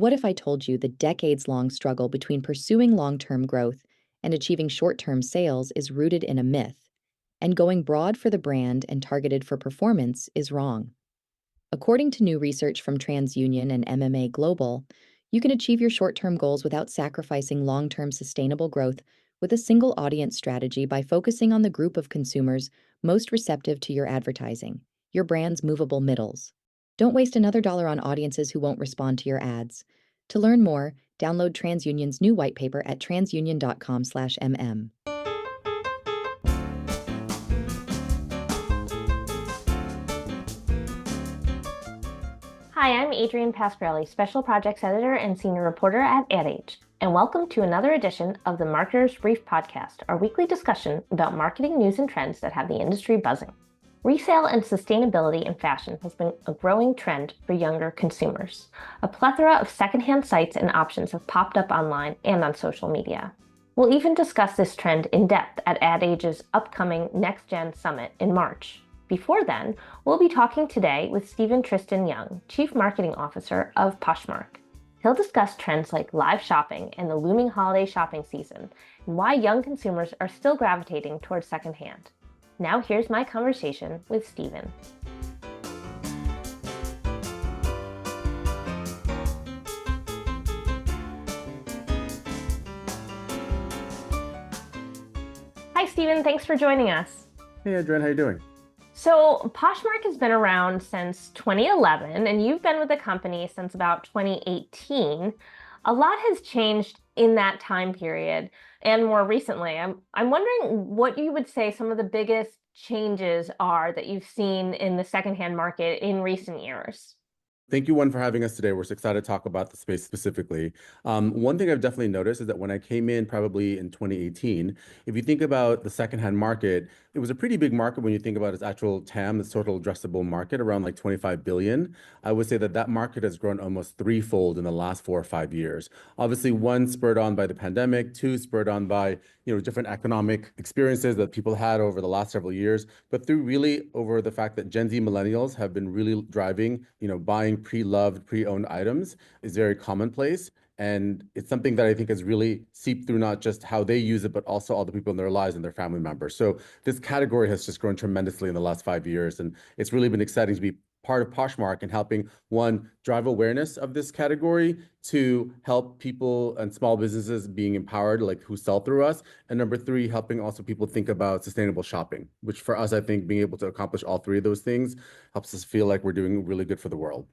What if I told you the decades-long struggle between pursuing long-term growth and achieving short-term sales is rooted in a myth, and going broad for the brand and targeted for performance is wrong? According to new research from TransUnion and MMA Global, you can achieve your short-term goals without sacrificing long-term sustainable growth with a single audience strategy by focusing on the group of consumers most receptive to your advertising, your brand's movable middles. Don't waste another dollar on audiences who won't respond to your ads. To learn more, download TransUnion's new white paper at transunion.com/mm. Hi, I'm Adrienne Pasquarelli, Special Projects Editor and Senior Reporter at Ad Age, and welcome to another edition of the Marketer's Brief Podcast, our weekly discussion about marketing news and trends that have the industry buzzing. Resale and sustainability in fashion has been a growing trend for younger consumers. A plethora of secondhand sites and options have popped up online and on social media. We'll even discuss this trend in depth at Ad Age's upcoming Next Gen Summit in March. Before then, we'll be talking today with Tristan Young, Chief Marketing Officer of Poshmark. He'll discuss trends like live shopping and the looming holiday shopping season, and why young consumers are still gravitating towards secondhand. Now here's my conversation with Stephen. Hi, Stephen. Thanks for joining us. Hey, Adrienne, how you doing? So Poshmark has been around since 2011, and you've been with the company since about 2018. A lot has changed in that time period, and more recently. I'm wondering what you would say some of the biggest changes are that you've seen in the secondhand market in recent years. Thank you, for having us today. We're so excited to talk about the space specifically. One thing I've definitely noticed is that when I came in probably in 2018, if you think about the secondhand market, it was a pretty big market when you think about its actual TAM, its total addressable market, around like 25 billion. I would say that that market has grown almost threefold in the last 4 or 5 years. Obviously, one spurred on by the pandemic, two spurred on by different economic experiences that people had over the last several years, but through really over the fact that Gen Z millennials have been really driving, buying pre-loved, pre-owned items is very commonplace. And it's something that I think has really seeped through not just how they use it, but also all the people in their lives and their family members. So this category has just grown tremendously in the last 5 years. And it's really been exciting to be part of Poshmark and helping, one, drive awareness of this category, two, help people and small businesses being empowered, like who sell through us, and number three, helping also people think about sustainable shopping, which for us, I think being able to accomplish all three of those things helps us feel like we're doing really good for the world.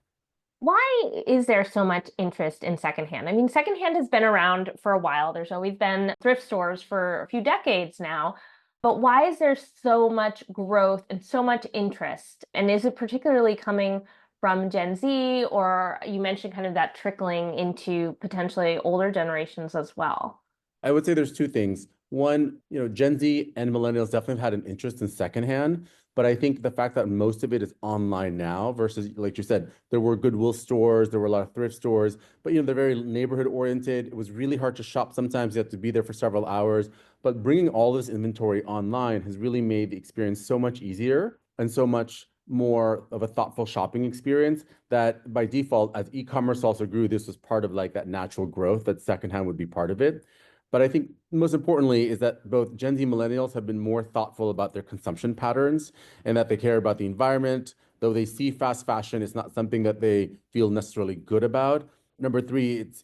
Why is there so much interest in secondhand? I mean, secondhand has been around for a while. There's always been thrift stores for a few decades now. But why is there so much growth and so much interest? And is it particularly coming from Gen Z, or you mentioned kind of that trickling into potentially older generations as well? I would say there's two things. One, Gen Z and millennials definitely have had an interest in secondhand, but I think the fact that most of it is online now versus, like you said, there were Goodwill stores, there were a lot of thrift stores, but they're very neighborhood oriented. It was really hard to shop. Sometimes you have to be there for several hours, but bringing all this inventory online has really made the experience so much easier and so much more of a thoughtful shopping experience that by default, as e-commerce also grew, this was part of like that natural growth that secondhand would be part of it. But I think most importantly is that both Gen Z millennials have been more thoughtful about their consumption patterns and that they care about the environment. Though they see fast fashion, it's not something that they feel necessarily good about. Number three, it's,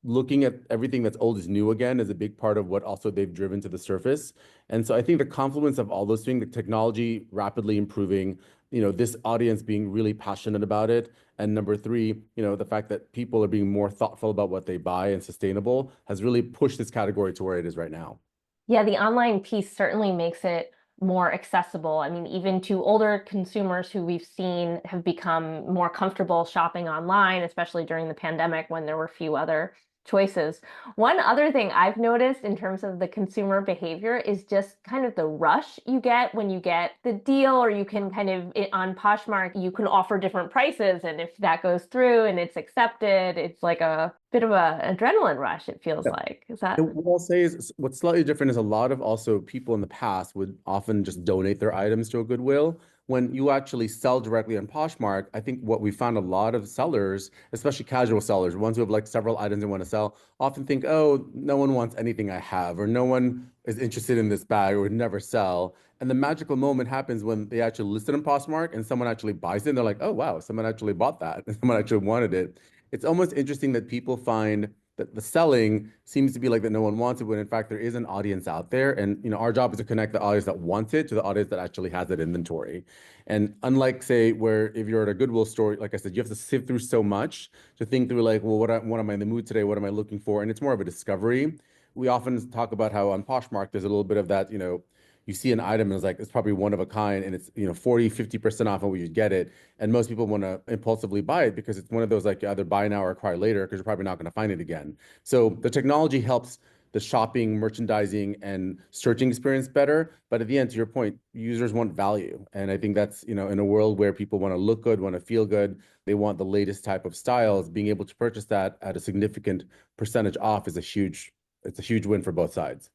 looking at everything that's old is new again is a big part of what also they've driven to the surface. And so I think the confluence of all those things, the technology rapidly improving, this audience being really passionate about it, and number three, the fact that people are being more thoughtful about what they buy and sustainable has really pushed this category to where it is right now. Yeah, the online piece certainly makes it more accessible. I mean, even to older consumers who we've seen have become more comfortable shopping online, especially during the pandemic when there were few other choices. One other thing I've noticed in terms of the consumer behavior is just kind of the rush you get when you get the deal, or you can kind of on Poshmark, you can offer different prices. And if that goes through and it's accepted, it's like a bit of an adrenaline rush, it feels like. Is that? What I'll say is what's slightly different is a lot of also people in the past would often just donate their items to a Goodwill. when you actually sell directly on Poshmark, I think what we found a lot of sellers, especially casual sellers, ones who have like several items they want to sell, often think, oh, no one wants anything I have, or no one is interested in this bag or would never sell. And the magical moment happens when they actually list it on Poshmark and someone actually buys it. And they're like, oh, wow, someone actually bought that. Someone actually wanted it. It's almost interesting that people find that the selling seems to be like that no one wants it, when in fact there is an audience out there. And our job is to connect the audience that wants it to the audience that actually has that inventory. And unlike, say, where if you're at a Goodwill store, like I said, you have to sift through so much to think through like, well, what am I in the mood today? What am I looking for? And it's more of a discovery. We often talk about how on Poshmark there's a little bit of that, you see an item and it's like it's probably one of a kind and it's 40, 50% off of what you get it. And most people want to impulsively buy it because it's one of those like either buy now or acquire later because you're probably not going to find it again. So the technology helps the shopping, merchandising, and searching experience better. But at the end, to your point, users want value. And I think that's, in a world where people want to look good, want to feel good, they want the latest type of styles, being able to purchase that at a significant percentage off is it's a huge win for both sides.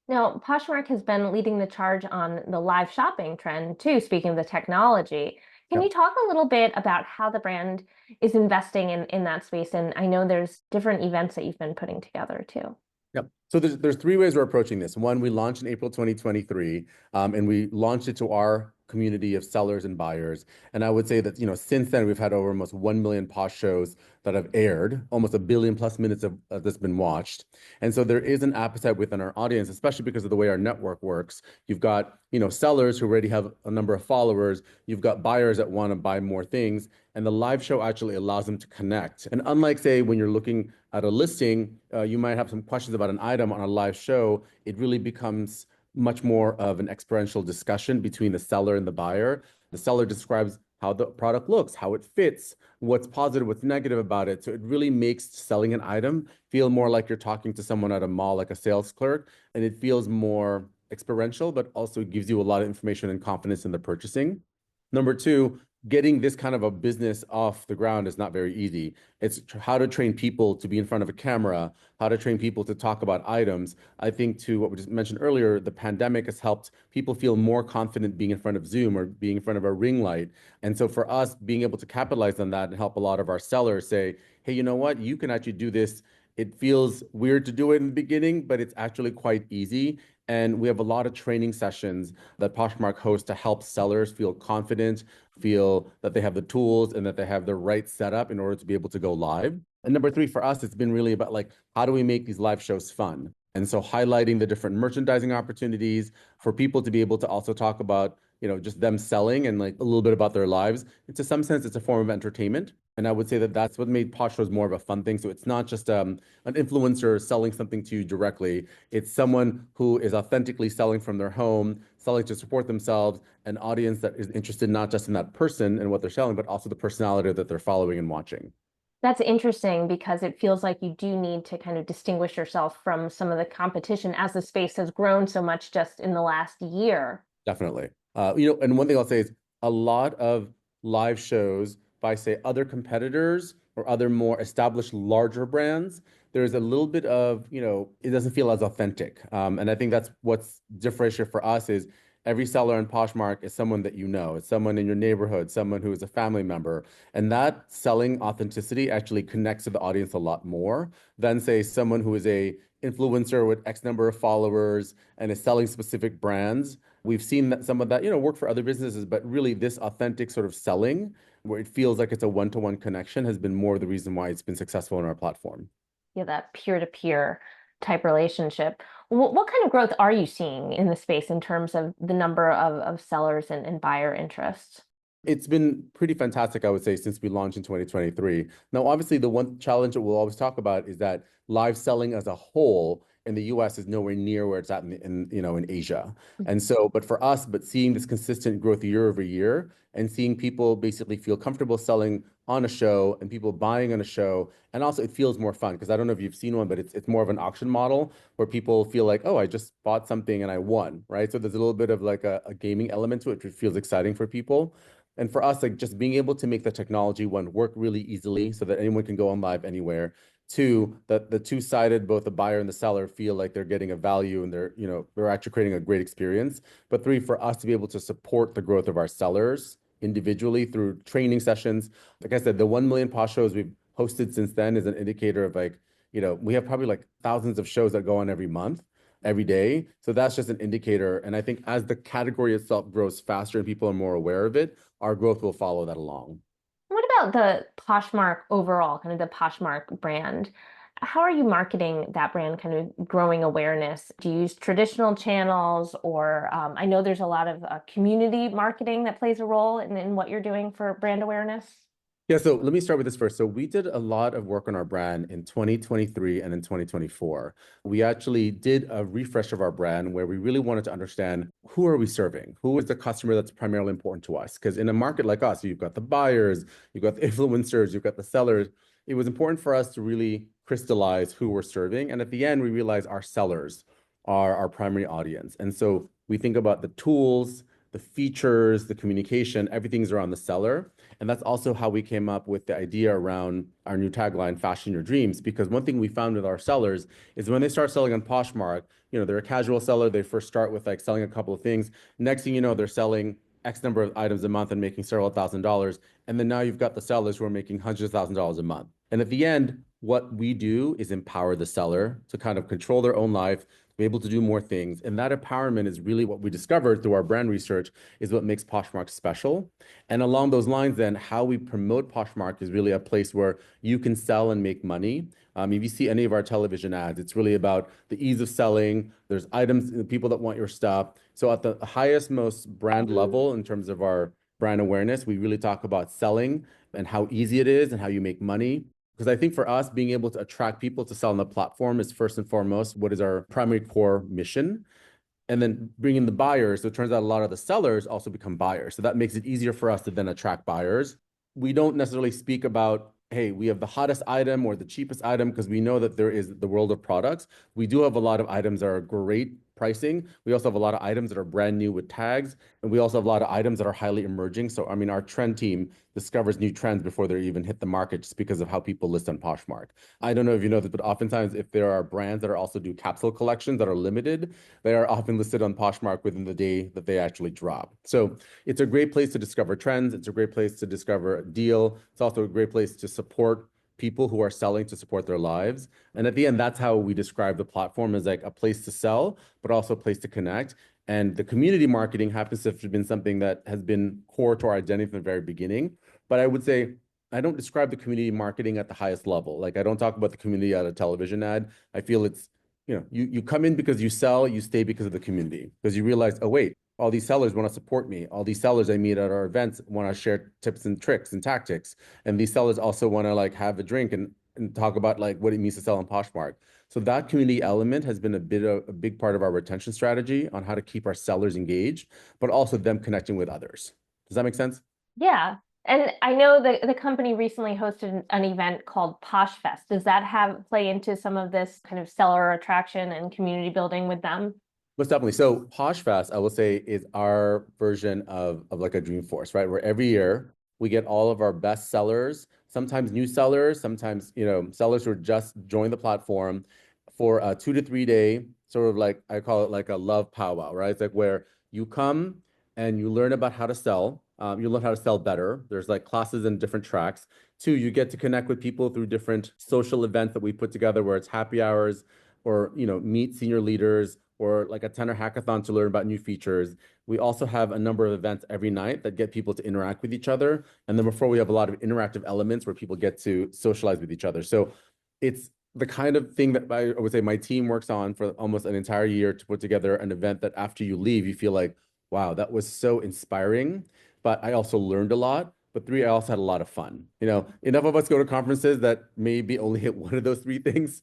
Now, Poshmark has been leading the charge on the live shopping trend too, speaking of the technology. Can you Yep. talk a little bit about how the brand is investing in that space? And I know there's different events that you've been putting together too. Yep. So there's three ways we're approaching this. One, we launched in April 2023, and we launched it to our community of sellers and buyers. And I would say that, since then we've had over almost 1 million Posh shows that have aired, almost a billion plus minutes of that's been watched. And so there is an appetite within our audience, especially because of the way our network works. You've got, sellers who already have a number of followers. You've got buyers that want to buy more things. And the live show actually allows them to connect. And unlike, say, when you're looking at a listing, you might have some questions about an item on a live show. It really becomes much more of an experiential discussion between the seller and the buyer. The seller describes how the product looks, how it fits, what's positive, what's negative about it. So it really makes selling an item feel more like you're talking to someone at a mall, like a sales clerk, and it feels more experiential, but also gives you a lot of information and confidence in the purchasing. Number two, getting this kind of a business off the ground is not very easy. It's how to train people to be in front of a camera, how to train people to talk about items. I think to what we just mentioned earlier, the pandemic has helped people feel more confident being in front of Zoom or being in front of a ring light. And so for us, being able to capitalize on that and help a lot of our sellers say, hey, you know what? You can actually do this. It feels weird to do it in the beginning, but it's actually quite easy. And we have a lot of training sessions that Poshmark hosts to help sellers feel confident, feel that they have the tools and that they have the right setup in order to be able to go live. And number three, for us, it's been really about like, how do we make these live shows fun? And so highlighting the different merchandising opportunities for people to be able to also talk about, just them selling and like a little bit about their lives. And to some sense, it's a form of entertainment. And I would say that that's what made Posh shows more of a fun thing. So it's not just an influencer selling something to you directly. It's someone who is authentically selling from their home, selling to support themselves, an audience that is interested not just in that person and what they're selling, but also the personality that they're following and watching. That's interesting because it feels like you do need to kind of distinguish yourself from some of the competition as the space has grown so much just in the last year. Definitely. And one thing I'll say is a lot of live shows by, say, other competitors or other more established larger brands, there's a little bit of, it doesn't feel as authentic. And I think that's what's differentiated for us is every seller in Poshmark is someone that you know. It's someone in your neighborhood, someone who is a family member. And that selling authenticity actually connects to the audience a lot more than, say, someone who is a influencer with X number of followers and is selling specific brands. We've seen that some of that, work for other businesses, but really this authentic sort of selling where it feels like it's a one-to-one connection has been more the reason why it's been successful on our platform. Yeah, that peer-to-peer type relationship. What kind of growth are you seeing in the space in terms of the number of sellers and buyer interests? It's been pretty fantastic, I would say, since we launched in 2023. Now, obviously, the one challenge that we'll always talk about is that live selling as a whole in the US is nowhere near where it's at in Asia. And so, but seeing this consistent growth year over year and seeing people basically feel comfortable selling on a show and people buying on a show. And also it feels more fun because I don't know if you've seen one, but it's more of an auction model where people feel like, oh, I just bought something and I won, right? So there's a little bit of like a gaming element to it, which feels exciting for people. And for us, like just being able to make the technology one work really easily so that anyone can go on live anywhere. Two, that the two-sided, both the buyer and the seller feel like they're getting a value and they're actually creating a great experience. But three, for us to be able to support the growth of our sellers individually through training sessions. Like I said, the 1 million Posh shows we've hosted since then is an indicator of like, we have probably like thousands of shows that go on every month, every day. So that's just an indicator. And I think as the category itself grows faster and people are more aware of it, our growth will follow that along. What about the Poshmark overall, kind of the Poshmark brand? How are you marketing that brand, kind of growing awareness? Do you use traditional channels, or I know there's a lot of community marketing that plays a role in what you're doing for brand awareness? Yeah, so let me start with this first. So we did a lot of work on our brand in 2023 and in 2024. We actually did a refresh of our brand where we really wanted to understand who are we serving? Who is the customer that's primarily important to us? Because in a market like us, you've got the buyers, you've got the influencers, you've got the sellers. It was important for us to really crystallize who we're serving. And at the end, we realized our sellers are our primary audience. And so we think about the tools, the features, the communication, everything's around the seller. And that's also how we came up with the idea around our new tagline, Fashion Your Dreams. Because one thing we found with our sellers is when they start selling on Poshmark, they're a casual seller. They first start with like selling a couple of things. Next thing you know, they're selling X number of items a month and making several $1,000s. And then now you've got the sellers who are making hundreds of $1,000s a month. And at the end, what we do is empower the seller to kind of control their own life, be able to do more things. And that empowerment is really what we discovered through our brand research is what makes Poshmark special. And along those lines, then how we promote Poshmark is really a place where you can sell and make money. If you see any of our television ads, it's really about the ease of selling. There's items, people that want your stuff. So at the highest, most brand level in terms of our brand awareness, we really talk about selling and how easy it is and how you make money. Because I think for us, being able to attract people to sell on the platform is first and foremost what is our primary core mission. And then bring in the buyers. So it turns out a lot of the sellers also become buyers. So that makes it easier for us to then attract buyers. We don't necessarily speak about, hey, we have the hottest item or the cheapest item because we know that there is the world of products. We do have a lot of items that are great pricing. We also have a lot of items that are brand new with tags. And we also have a lot of items that are highly emerging. So, I mean, our trend team discovers new trends before they even hit the market just because of how people list on Poshmark. I don't know if you know this, but oftentimes if there are brands that are also do capsule collections that are limited, they are often listed on Poshmark within the day that they actually drop. So it's a great place to discover trends. It's a great place to discover a deal. It's also a great place to support people who are selling to support their lives. And at the end, that's how we describe the platform as like a place to sell, but also a place to connect. And the community marketing happens to have been something that has been core to our identity from the very beginning. But I would say I don't describe the community marketing at the highest level. Like I don't talk about the community at a television ad. I feel it's, you come in because you sell, you stay because of the community, because you realize, oh, wait, all these sellers want to support me. All these sellers I meet at our events want to share tips and tricks and tactics. And these sellers also want to like have a drink and talk about like what it means to sell on Poshmark. So that community element has been a big part of our retention strategy on how to keep our sellers engaged, but also them connecting with others. Does that make sense? Yeah. And I know the company recently hosted an event called Posh Fest. Does that play into some of this kind of seller attraction and community building with them? Most definitely. So Poshfest, I will say, is our version of like a Dreamforce, right? Where every year we get all of our best sellers, sometimes new sellers, sometimes, sellers who just joined the platform for a 2 to 3 day, sort of like, I call it like a love powwow, right? It's like where you come and you learn about how to sell. You learn how to sell better. There's like classes and different tracks. Two, you get to connect with people through different social events that we put together where it's happy hours or, meet senior leaders or like a tenor hackathon to learn about new features. We also have a number of events every night that get people to interact with each other. And then before we have a lot of interactive elements where people get to socialize with each other. So it's the kind of thing that I would say my team works on for almost an entire year to put together an event that after you leave, you feel like, wow, that was so inspiring. But I also learned a lot. But three, I also had a lot of fun. Enough of us go to conferences that maybe only hit one of those three things.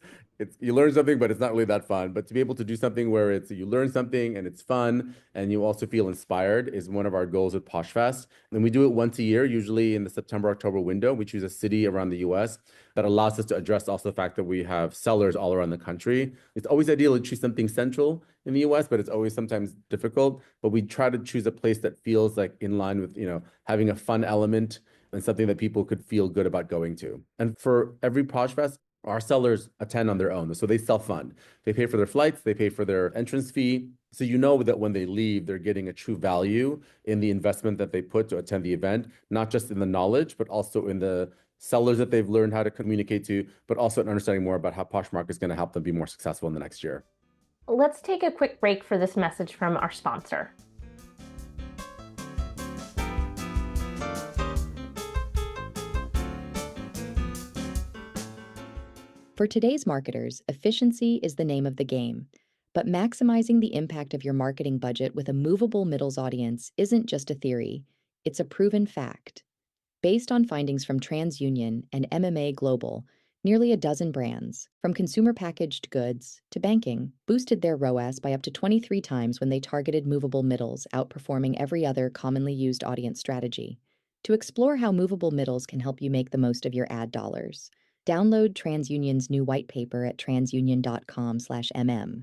You learn something, but it's not really that fun. But to be able to do something where it's you learn something and it's fun and you also feel inspired is one of our goals with Poshfest. And we do it once a year, usually in the September, October window. We choose a city around the US that allows us to address also the fact that we have sellers all around the country. It's always ideal to choose something central in the US, but it's always sometimes difficult. But we try to choose a place that feels like in line with, having a fun element and something that people could feel good about going to. And for every Poshfest, Our sellers attend on their own. So they self-fund. They pay for their flights, they pay for their entrance fee. So you know that when they leave, they're getting a true value in the investment that they put to attend the event, not just in the knowledge, but also in the sellers that they've learned how to communicate to, but also in understanding more about how Poshmark is going to help them be more successful in the next year. Let's take a quick break for this message from our sponsor. For today's marketers, efficiency is the name of the game. But maximizing the impact of your marketing budget with a movable middles audience isn't just a theory, it's a proven fact. Based on findings from TransUnion and MMA Global, nearly a dozen brands, from consumer packaged goods to banking, boosted their ROAS by up to 23 times when they targeted movable middles, outperforming every other commonly used audience strategy. To explore how movable middles can help you make the most of your ad dollars, download TransUnion's new white paper at transunion.com/mm.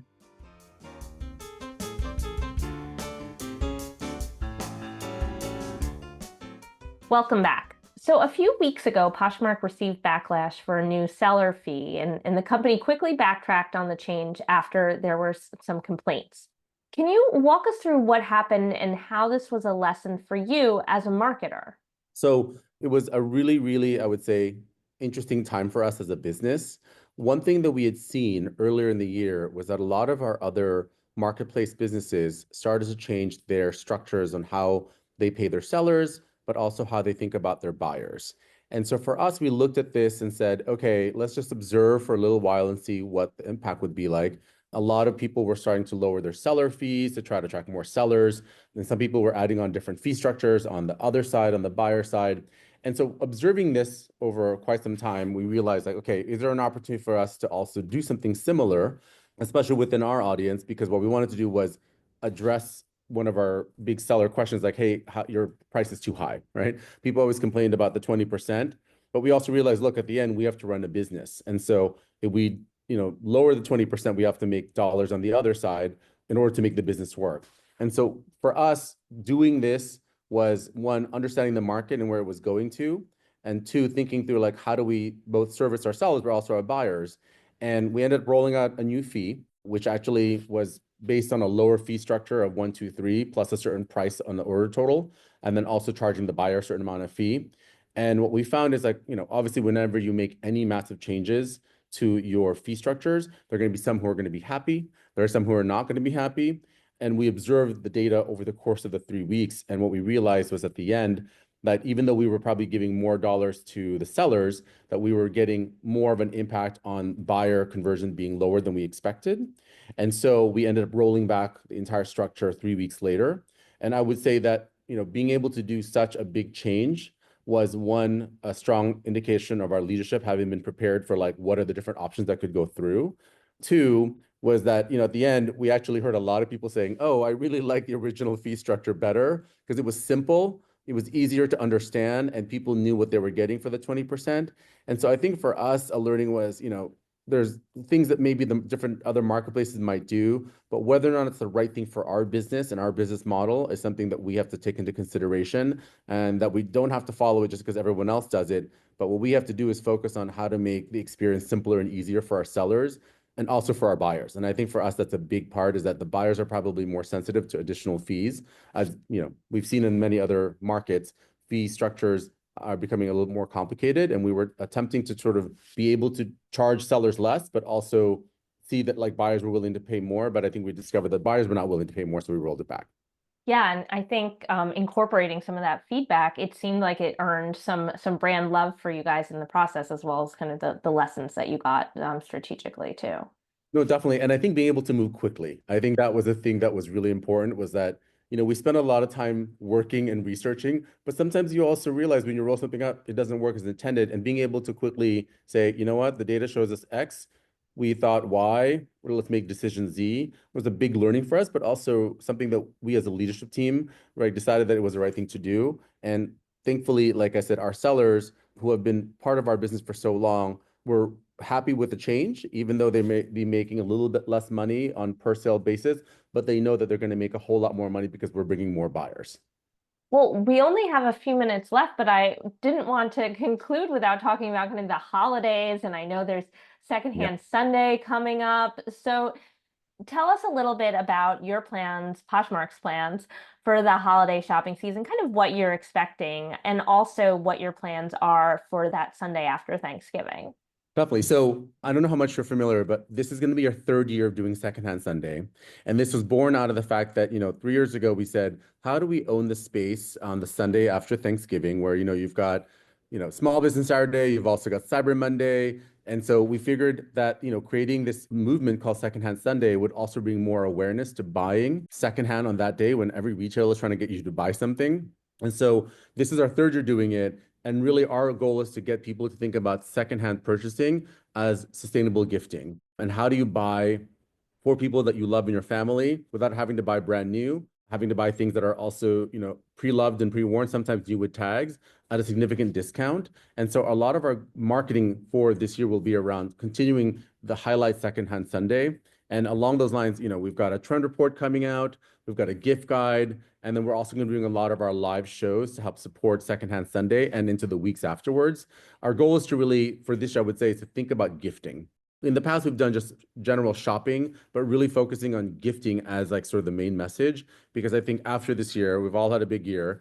Welcome back. So a few weeks ago, Poshmark received backlash for a new seller fee, and the company quickly backtracked on the change after there were some complaints. Can you walk us through what happened and how this was a lesson for you as a marketer? So it was a really, really, I would say, interesting time for us as a business. One thing that we had seen earlier in the year was that a lot of our other marketplace businesses started to change their structures on how they pay their sellers, but also how they think about their buyers. And so for us, we looked at this and said, okay, let's just observe for a little while and see what the impact would be like. A lot of people were starting to lower their seller fees to try to attract more sellers. And some people were adding on different fee structures on the other side, on the buyer side. And so observing this over quite some time, we realized like, okay, is there an opportunity for us to also do something similar, especially within our audience? Because what we wanted to do was address one of our big seller questions like, hey, your price is too high, right? People always complained about the 20%, but we also realized, look, at the end, we have to run a business. And so if we lower the 20%, we have to make dollars on the other side in order to make the business work. And so for us, doing this was one, understanding the market and where it was going to, and two, thinking through like, how do we both service our sellers, but also our buyers? And we ended up rolling out a new fee, which actually was based on a lower fee structure of 1, 2, 3, plus a certain price on the order total, and then also charging the buyer a certain amount of fee. And what we found is like, obviously whenever you make any massive changes to your fee structures, there are going to be some who are going to be happy. There are some who are not going to be happy. And we observed the data over the course of the 3 weeks. And what we realized was at the end that even though we were probably giving more dollars to the sellers, that we were getting more of an impact on buyer conversion being lower than we expected. And so we ended up rolling back the entire structure 3 weeks later. And I would say that, being able to do such a big change was one, a strong indication of our leadership having been prepared for like, what are the different options that could go through. Two, was that, at the end, we actually heard a lot of people saying, oh, I really like the original fee structure better because it was simple, it was easier to understand, and people knew what they were getting for the 20%. And so I think for us, a learning was, there's things that maybe the different other marketplaces might do, but whether or not it's the right thing for our business and our business model is something that we have to take into consideration, and that we don't have to follow it just because everyone else does it. But what we have to do is focus on how to make the experience simpler and easier for our sellers and also for our buyers. And I think for us, that's a big part, is that the buyers are probably more sensitive to additional fees. As we've seen in many other markets, fee structures are becoming a little more complicated, and we were attempting to sort of be able to charge sellers less, but also see that like buyers were willing to pay more. But I think we discovered that buyers were not willing to pay more, so we rolled it back. Yeah, and I think incorporating some of that feedback, it seemed like it earned some brand love for you guys in the process, as well as kind of the lessons that you got strategically too. No, definitely. And I think being able to move quickly, I think that was a thing that was really important, was that, we spend a lot of time working and researching, but sometimes you also realize when you roll something up, it doesn't work as intended. And being able to quickly say, you know what, the data shows us X, we thought Y, well, let's make decision Z, was a big learning for us, but also something that we as a leadership team, right, decided that it was the right thing to do. And thankfully, like I said, our sellers who have been part of our business for so long were happy with the change, even though they may be making a little bit less money on per sale basis, but they know that they're going to make a whole lot more money because we're bringing more buyers. Well, we only have a few minutes left, but I didn't want to conclude without talking about kind of the holidays. And I know there's Yeah. Secondhand Sunday coming up. So tell us a little bit about your plans, Poshmark's plans for the holiday shopping season, kind of what you're expecting, and also what your plans are for that Sunday after Thanksgiving. Definitely. So I don't know how much you're familiar, but this is going to be our third year of doing Secondhand Sunday. And this was born out of the fact that, 3 years ago, we said, how do we own the space on the Sunday after Thanksgiving, where, you've got, Small Business Saturday, you've also got Cyber Monday. And so we figured that, creating this movement called Secondhand Sunday would also bring more awareness to buying secondhand on that day when every retailer is trying to get you to buy something. And so this is our third year doing it. And really, our goal is to get people to think about secondhand purchasing as sustainable gifting. And how do you buy for people that you love in your family without having to buy brand new, having to buy things that are also, pre-loved and pre-worn, sometimes new with tags at a significant discount. And so a lot of our marketing for this year will be around continuing the highlight Secondhand Sunday. And along those lines, we've got a trend report coming out, we've got a gift guide, and then we're also going to be doing a lot of our live shows to help support Secondhand Sunday and into the weeks afterwards. Our goal is to really, for this year, I would say, is to think about gifting. In the past, we've done just general shopping, but really focusing on gifting as like sort of the main message. Because I think after this year, we've all had a big year.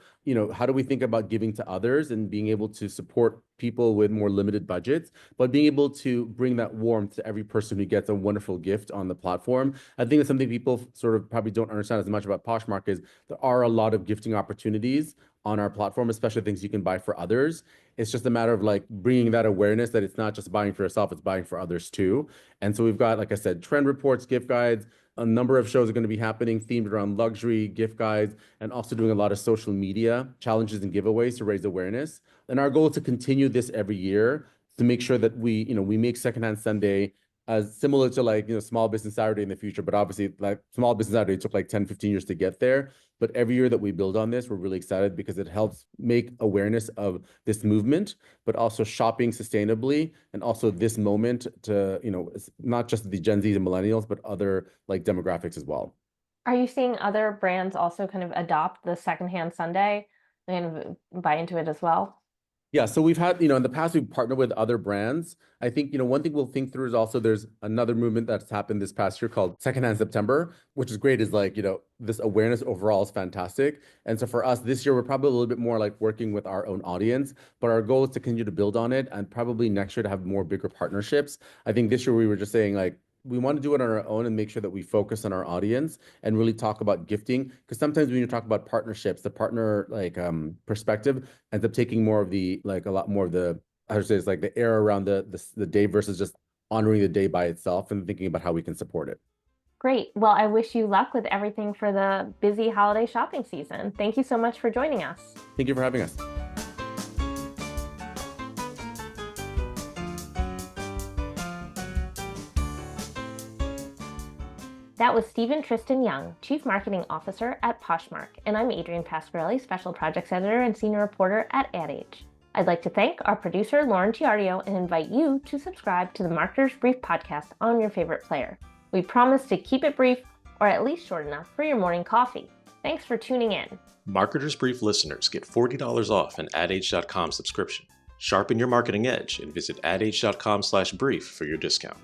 How do we think about giving to others and being able to support people with more limited budgets, but being able to bring that warmth to every person who gets a wonderful gift on the platform? I think it's something people sort of probably don't understand as much about Poshmark is there are a lot of gifting opportunities on our platform, especially things you can buy for others. It's just a matter of like bringing that awareness that it's not just buying for yourself, it's buying for others too. And so we've got, like I said, trend reports, gift guides. A number of shows are going to be happening themed around luxury, gift guides, and also doing a lot of social media challenges and giveaways to raise awareness. And our goal is to continue this every year to make sure that we make Secondhand Sunday as similar to like, Small Business Saturday in the future. But obviously, like Small Business Saturday took like 10, 15 years to get there. But every year that we build on this, we're really excited because it helps make awareness of this movement, but also shopping sustainably. And also this moment to, it's not just the Gen Z and millennials, but other like demographics as well. Are you seeing other brands also kind of adopt the Secondhand Sunday and buy into it as well? Yeah, so we've had, in the past, we've partnered with other brands. I think, one thing we'll think through is also there's another movement that's happened this past year called Secondhand September, which is great, is like, this awareness overall is fantastic. And so for us this year, we're probably a little bit more like working with our own audience, but our goal is to continue to build on it and probably next year to have more bigger partnerships. I think this year we were just saying like, we want to do it on our own and make sure that we focus on our audience and really talk about gifting. Because sometimes when you talk about partnerships, the partner like perspective ends up taking more of the like a lot more of the I would say it's like the air around the day versus just honoring the day by itself and thinking about how we can support it. Great. Well, I wish you luck with everything for the busy holiday shopping season. Thank you so much for joining us. Thank you for having us. That was Tristan Young, Chief Marketing Officer at Poshmark, and I'm Adrienne Pasquarelli, Special Projects Editor and Senior Reporter at Ad Age. I'd like to thank our producer, Lauren Tiario, and invite you to subscribe to the Marketer's Brief podcast on your favorite player. We promise to keep it brief, or at least short enough for your morning coffee. Thanks for tuning in. Marketer's Brief listeners get $40 off an adage.com subscription. Sharpen your marketing edge and visit adage.com/brief for your discount.